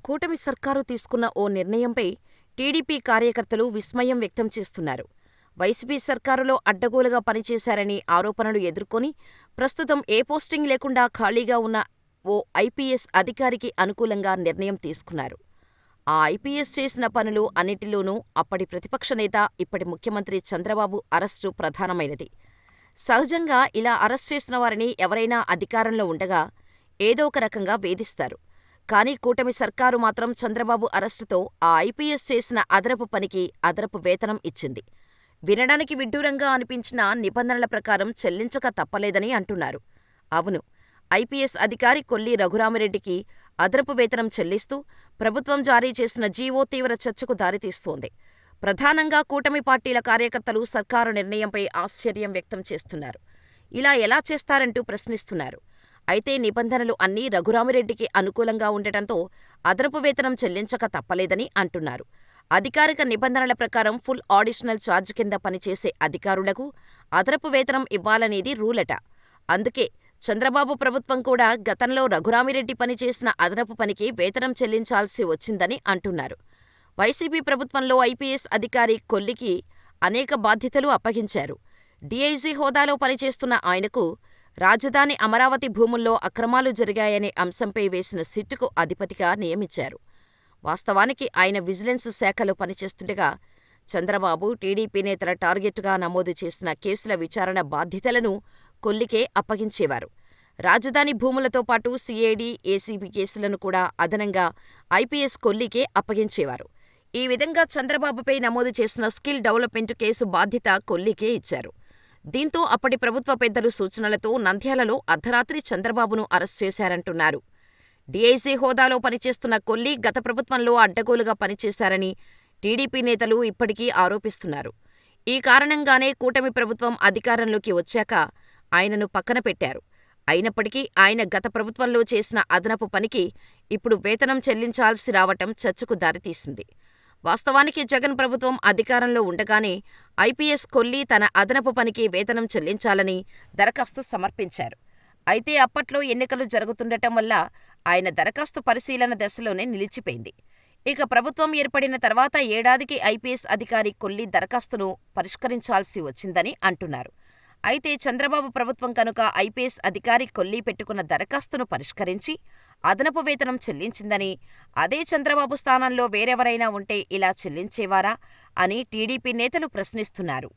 కూటమి సర్కారు తీసుకున్న ఓ నిర్ణయంపై టీడీపీ కార్యకర్తలు విస్మయం వ్యక్తం చేస్తున్నారు. వైసీపీ సర్కారులో అడ్డగోలుగా పనిచేశారని ఆరోపణలు ఎదుర్కొని ప్రస్తుతం ఏ పోస్టింగ్ లేకుండా ఖాళీగా ఉన్న ఓ ఐపీఎస్ అధికారికి అనుకూలంగా నిర్ణయం తీసుకున్నారు. ఆ ఐపీఎస్ చేసిన పనులు అన్నిటిలోనూ అప్పటి ప్రతిపక్ష నేత, ఇప్పటి ముఖ్యమంత్రి చంద్రబాబు అరెస్టు ప్రధానమైనది. సహజంగా ఇలా అరెస్ట్ చేసిన వారిని ఎవరైనా అధికారంలో ఉండగా ఏదో ఒక రకంగా వేధిస్తారు. కానీ కూటమి సర్కారు మాత్రం చంద్రబాబు అరెస్టుతో ఆ ఐపీఎస్ చేసిన అదనపు పనికి అదనపు వేతనం ఇచ్చింది. వినడానికి విడ్డూరంగా అనిపించినా నిబంధనల ప్రకారం చెల్లించక తప్పలేదని అంటున్నారు. అవును, ఐపీఎస్ అధికారి కొల్లి రఘురామిరెడ్డికి అదనపు వేతనం చెల్లిస్తూ ప్రభుత్వం జారీ చేసిన జీవో తీవ్ర చర్చకు దారితీస్తోంది. ప్రధానంగా కూటమి పార్టీల కార్యకర్తలు సర్కారు నిర్ణయంపై ఆశ్చర్యం వ్యక్తం చేస్తున్నారు. ఇలా ఎలా చేస్తారంటూ ప్రశ్నిస్తున్నారు. అయితే నిబంధనలు అన్నీ రఘురామిరెడ్డికి అనుకూలంగా ఉండటంతో అదనపు వేతనం చెల్లించక తప్పలేదని అంటున్నారు. అధికారిక నిబంధనల ప్రకారం ఫుల్ ఆడిషనల్ ఛార్జ్ కింద పనిచేసే అధికారులకు అదనపు వేతనం ఇవ్వాలనేది రూలట. అందుకే చంద్రబాబు ప్రభుత్వం కూడా గతంలో రఘురామిరెడ్డి పనిచేసిన అదనపు పనికి వేతనం చెల్లించాల్సి వచ్చిందని అంటున్నారు. వైసీపీ ప్రభుత్వంలో ఐపీఎస్ అధికారి కొల్లికి అనేక బాధ్యతలు అప్పగించారు. డీఐజీ హోదాలో పనిచేస్తున్న ఆయనకు రాజధాని అమరావతి భూముల్లో అక్రమాలు జరిగాయనే అంశంపై వేసిన సిట్టుకు అధిపతిగా నియమించారు. వాస్తవానికి ఆయన విజిలెన్స్ శాఖలో పనిచేస్తుండగా చంద్రబాబు, టీడీపీ నేతల టార్గెట్గా నమోదు చేసిన కేసుల విచారణ బాధ్యతలను కొల్లికే అప్పగించేవారు. రాజధాని భూములతో పాటు సీఐడీ, ఏసీబీ కేసులను కూడా అదనంగా ఐపీఎస్ కొల్లికే అప్పగించేవారు. ఈ విధంగా చంద్రబాబుపై నమోదు చేసిన స్కిల్ డెవలప్మెంట్ కేసు బాధ్యత కొల్లికే ఇచ్చారు. దీంతో అప్పటి ప్రభుత్వ పెద్దలు సూచనలతో నంద్యాలలో అర్ధరాత్రి చంద్రబాబును అరెస్ట్ చేశారంటున్నారు. డీఐజీ హోదాలో పనిచేస్తున్న కొల్లి గత ప్రభుత్వంలో అడ్డగోలుగా పనిచేశారని టీడీపీ నేతలు ఇప్పటికీ ఆరోపిస్తున్నారు. ఈ కారణంగానే కూటమి ప్రభుత్వం అధికారంలోకి వచ్చాక ఆయనను పక్కన పెట్టారు. అయినప్పటికీ ఆయన గత ప్రభుత్వంలో చేసిన అదనపు పనికి ఇప్పుడు వేతనం చెల్లించాల్సి రావటం చర్చకు దారితీసింది. వాస్తవానికి జగన్ ప్రభుత్వం అధికారంలో ఉండగానే ఐపీఎస్ కొల్లి తన అదనపు పనికి వేతనం చెల్లించాలని దరఖాస్తు సమర్పించారు. అయితే అప్పట్లో ఎన్నికలు జరుగుతుండటం వల్ల ఆయన దరఖాస్తు పరిశీలన దశలోనే నిలిచిపోయింది. ఇక ప్రభుత్వం ఏర్పడిన తర్వాత ఏడాదికి ఐపీఎస్ అధికారి కొల్లి దరఖాస్తును పరిష్కరించాల్సి వచ్చిందని అంటున్నారు. అయితే చంద్రబాబు ప్రభుత్వం కనుక ఐపీఎస్ అధికారి కొల్లి పెట్టుకున్న దరఖాస్తును పరిష్కరించి అదనపు వేతనం చెల్లించిందని, అదే చంద్రబాబు స్థానంలో వేరెవరైనా ఉంటే ఇలా చెల్లించేవారా అని టీడీపీ నేతలు ప్రశ్నిస్తున్నారు.